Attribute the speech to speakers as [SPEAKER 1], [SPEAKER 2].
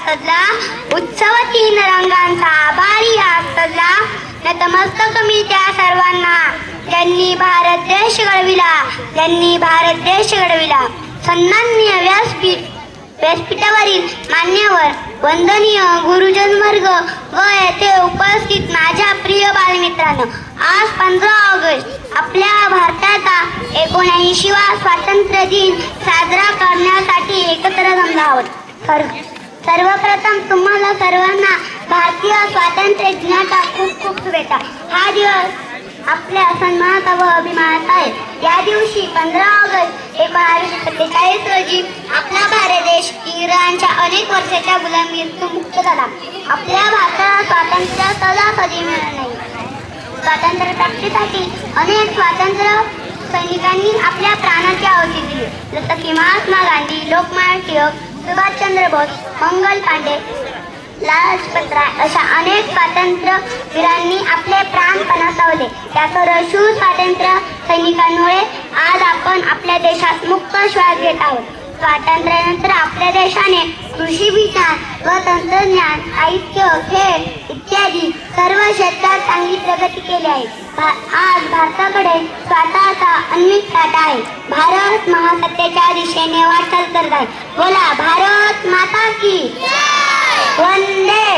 [SPEAKER 1] सजला, उत्सवतीन रंगांचा आभारी आज सजला. नतमस्तक मी त्या सर्वांना ज्यांनी भारत देश घडविला, ज्यांनी भारत देश घडविला. सन्माननीय व्यासपीठावरील मान्यवर, वंदनीय गुरुजन वर्ग व येथे उपस्थित माझ्या प्रिय बालमित्रांनो, आज 15 ऑगस्ट आपल्या भारताचा 79वा स्वातंत्र्य दिन साजरा करण्यासाठी एकत्र जमलो आहोत. सर्वप्रथम तुम्हाला सर्वांना भारतीय स्वातंत्र्य दिनाच्या खूप खूप शुभेच्छा. हा दिवस आपल्या सन्मानाचा व अभिमानाचा आहे. या दिवशी 15 ऑगस्ट 1947 रोजी आपला भारत देश इंग्रजांच्या अनेक वर्षाच्या गुलामीतून मुक्त झाला. आपल्या भारताला स्वातंत्र्य सहजासहजी मिळाले नाही. स्वातंत्र्य प्राप्तीसाठी अनेक स्वातंत्र्य सैनिकांनी आपल्या प्राणाची आहुती दिली, जसं की महात्मा गांधी, लोकमान्य टिळक, सुभाषचंद्र बोस, मंगल पांडे, लाजपत राय अशा अनेक स्वातंत्र्य वीरांनी आपले प्राण पणासावले. त्या सर्व शूर स्वातंत्र्य सैनिकांमुळे आज आपण आपल्या देशात मुक्त श्वास घेत आहोत. स्वातंत्र्यानंतर आपल्या देशाने कृषी विज्ञान व तंत्रज्ञान, साहित्य, खेळ इत्यादी सर्व क्षेत्रात चांगली प्रगती केली आहे. आज भारताकडे स्वतःचा अन्वित साठा आहे. भारत महासत्तेच्या दिशेने वाटचाल करत आहे. बोला भारत माता की वंदे